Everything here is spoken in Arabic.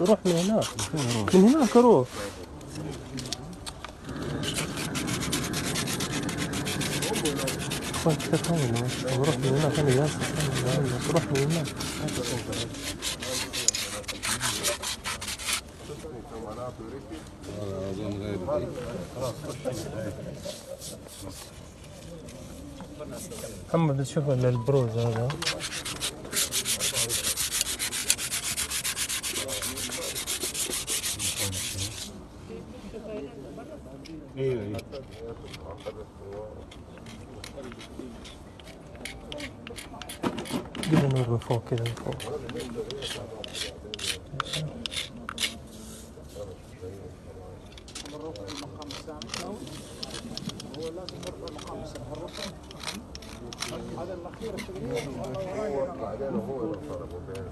روح من هناك، من هناك روح. اخوان كيف هون روح من هناك، انا ياسر روح من هناك. محمد تشوف البروز هذا ايوه كذا نور من فوق، كذا من فوق. المقام السابق هو لازم يرفع المقام السابق. هذا الاخير بعدين هو ينصرف وبين